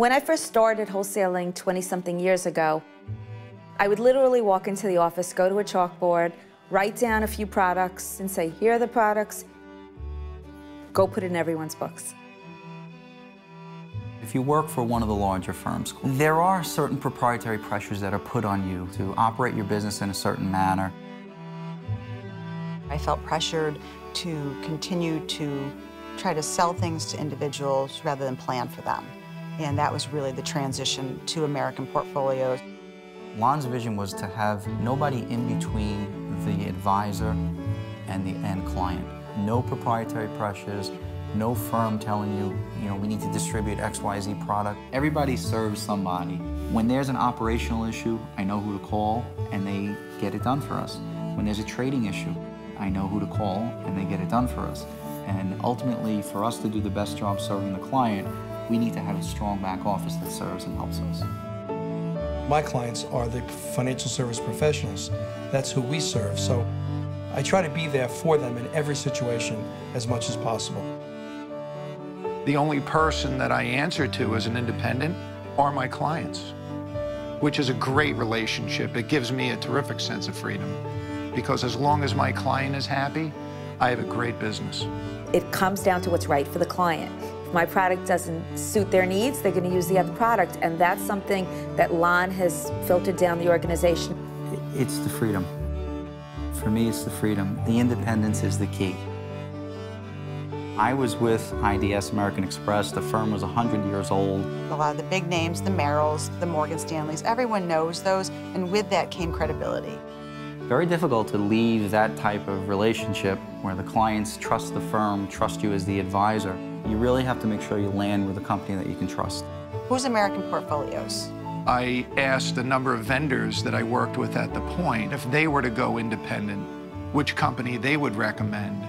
When I first started wholesaling 20-something years ago, I would literally walk into the office, go to a chalkboard, write down a few products and say, here are the products, go put it in everyone's books. If you work for one of the larger firms, there are certain proprietary pressures that are put on you to operate your business in a certain manner. I felt pressured to continue to try to sell things to individuals rather than plan for them. And that was really the transition to American portfolios. Lon's vision was to have nobody in between the advisor and the end client. No proprietary pressures, no firm telling you, we need to distribute XYZ product. Everybody serves somebody. When there's an operational issue, I know who to call and they get it done for us. When there's a trading issue, I know who to call and they get it done for us. And ultimately, for us to do the best job serving the client, we need to have a strong back office that serves and helps us. My clients are the financial service professionals. That's who we serve. So I try to be there for them in every situation as much as possible. The only person that I answer to as an independent are my clients, which is a great relationship. It gives me a terrific sense of freedom because as long as my client is happy, I have a great business. It comes down to what's right for the client. If my product doesn't suit their needs, they're going to use the other product, and that's something that Lon has filtered down the organization. It's the freedom. For me, it's the freedom. The independence is the key. I was with IDS, American Express. The firm was 100 years old. A lot of the big names, the Merrills, the Morgan Stanleys, everyone knows those, and with that came credibility. Very difficult to leave that type of relationship where the clients trust the firm, trust you as the advisor. You really have to make sure you land with a company that you can trust. Who's American Portfolios? I asked a number of vendors that I worked with at the point if they were to go independent, which company they would recommend.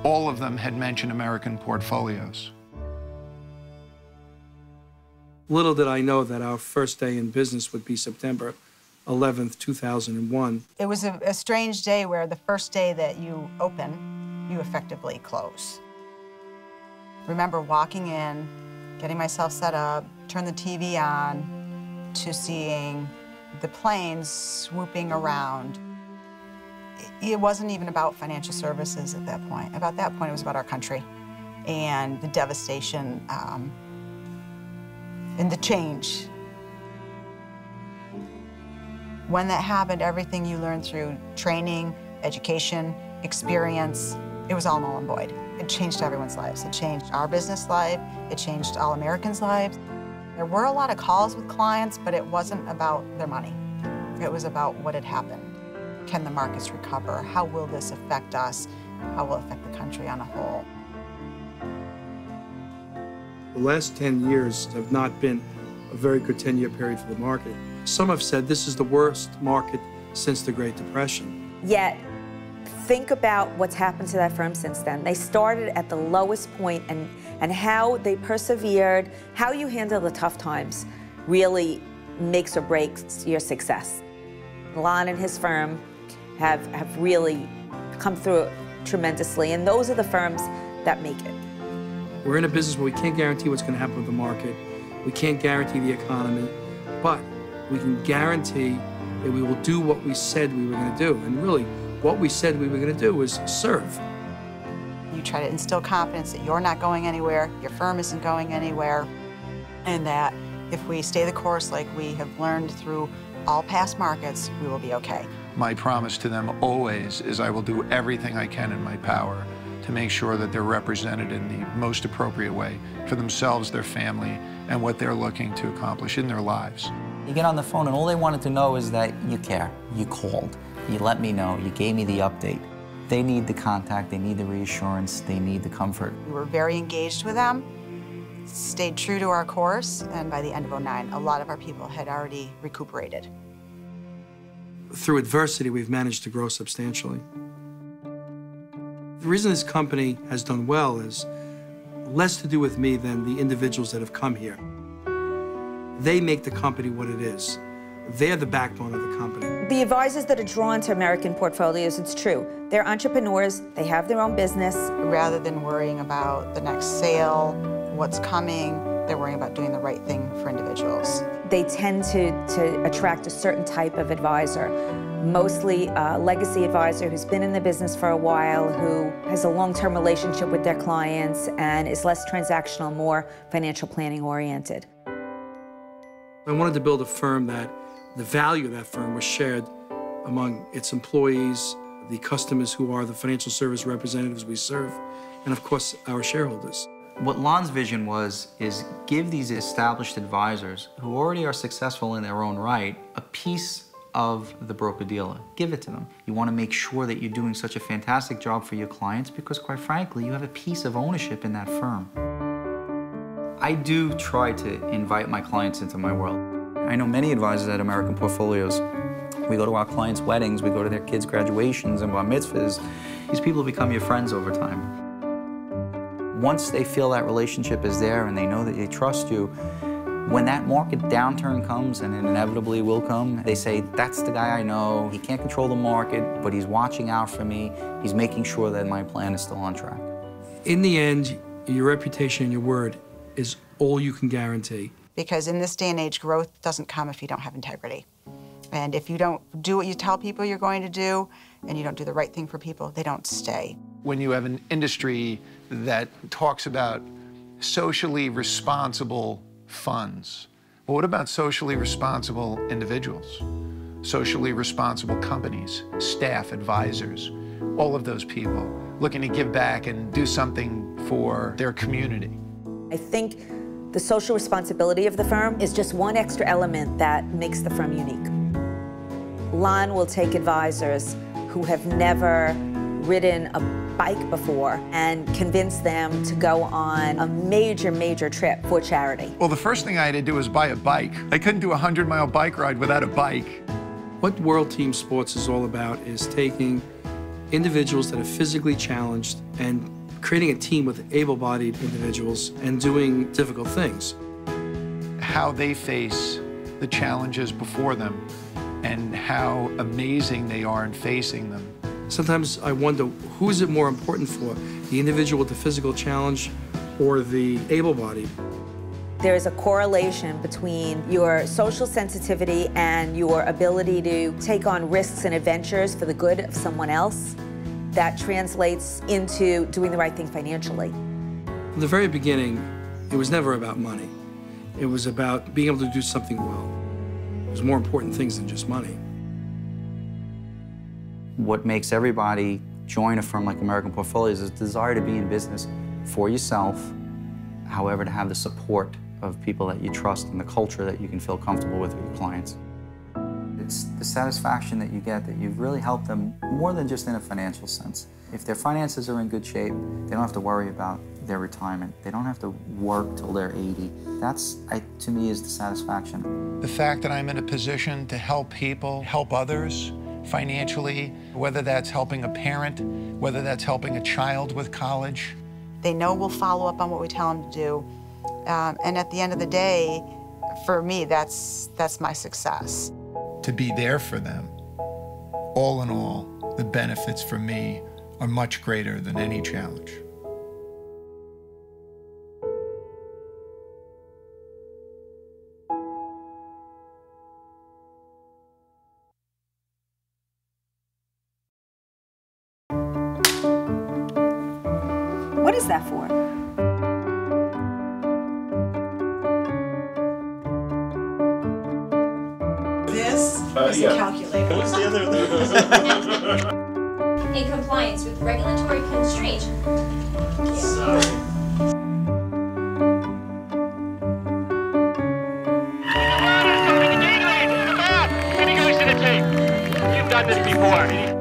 All of them had mentioned American Portfolios. Little did I know that our first day in business would be September 11th, 2001. It was a strange day where the first day that you open, you effectively close. Remember walking in, getting myself set up, turn the TV on, to seeing the planes swooping around. It wasn't even about financial services at that point. About that point, it was about our country and the devastation and the change. When that happened, everything you learned through training, education, experience, it was all null and void. It changed everyone's lives. It changed our business life. It changed all Americans' lives. There were a lot of calls with clients, but it wasn't about their money. It was about what had happened. Can the markets recover? How will this affect us? How will it affect the country on a whole? The last 10 years have not been a very good 10-year period for the market. Some have said this is the worst market since the Great Depression. Yet, think about what's happened to that firm since then. They started at the lowest point, and how they persevered, how you handle the tough times really makes or breaks your success. Lon and his firm have really come through it tremendously, and those are the firms that make it. We're in a business where we can't guarantee what's going to happen with the market. We can't guarantee the economy, but we can guarantee that we will do what we said we were going to do. And really, what we said we were going to do was serve. You try to instill confidence that you're not going anywhere, your firm isn't going anywhere, and that if we stay the course like we have learned through all past markets, we will be okay. My promise to them always is I will do everything I can in my power to make sure that they're represented in the most appropriate way for themselves, their family, and what they're looking to accomplish in their lives. You get on the phone and all they wanted to know is that you care, you called, you let me know, you gave me the update. They need the contact, they need the reassurance, they need the comfort. We were very engaged with them, stayed true to our course, and by the end of '09, a lot of our people had already recuperated. Through adversity, we've managed to grow substantially. The reason this company has done well is less to do with me than the individuals that have come here. They make the company what it is. They're the backbone of the company. The advisors that are drawn to American Portfolios, it's true. They're entrepreneurs, they have their own business. Rather than worrying about the next sale, what's coming, They're worrying about doing the right thing for individuals. They tend to attract a certain type of advisor, mostly a legacy advisor who's been in the business for a while, who has a long-term relationship with their clients and is less transactional, more financial planning oriented. I wanted to build a firm that the value of that firm was shared among its employees, the customers who are the financial service representatives we serve, and of course, our shareholders. What Lon's vision is give these established advisors who already are successful in their own right a piece of the broker-dealer. Give it to them. You want to make sure that you're doing such a fantastic job for your clients because, quite frankly, you have a piece of ownership in that firm. I do try to invite my clients into my world. I know many advisors at American Portfolios. We go to our clients' weddings, we go to their kids' graduations and bar mitzvahs. These people become your friends over time. Once they feel that relationship is there and they know that they trust you, when that market downturn comes, and it inevitably will come, they say, that's the guy I know. He can't control the market, but he's watching out for me. He's making sure that my plan is still on track. In the end, your reputation and your word is all you can guarantee. Because in this day and age, growth doesn't come if you don't have integrity. And if you don't do what you tell people you're going to do, and you don't do the right thing for people, they don't stay. When you have an industry that talks about socially responsible funds, well, what about socially responsible individuals? Socially responsible companies, staff, advisors, all of those people looking to give back and do something for their community. I think the social responsibility of the firm is just one extra element that makes the firm unique. Lon will take advisors who have never ridden a bike before and convince them to go on a major, major trip for charity. Well, the first thing I had to do was buy a bike. I couldn't do a 100-mile bike ride without a bike. What World Team Sports is all about is taking individuals that are physically challenged and creating a team with able-bodied individuals and doing difficult things. How they face the challenges before them and how amazing they are in facing them. Sometimes I wonder, who is it more important for, the individual with the physical challenge or the able-bodied? There is a correlation between your social sensitivity and your ability to take on risks and adventures for the good of someone else. That translates into doing the right thing financially. From the very beginning, it was never about money. It was about being able to do something well. There's more important things than just money. What makes everybody join a firm like American Portfolios is the desire to be in business for yourself, however, to have the support of people that you trust and the culture that you can feel comfortable with your clients. It's the satisfaction that you get that you've really helped them more than just in a financial sense. If their finances are in good shape, they don't have to worry about their retirement. They don't have to work till they're 80. That's, to me, is the satisfaction. The fact that I'm in a position to help people, help others financially, whether that's helping a parent, whether that's helping a child with college. They know we'll follow up on what we tell them to do. And at the end of the day, for me, that's my success. To be there for them, all in all, the benefits for me are much greater than any challenge. What is that for? This is a calculator. What's the other thing? In compliance with regulatory constraints. Sorry. Any guys to the team? You've done this before.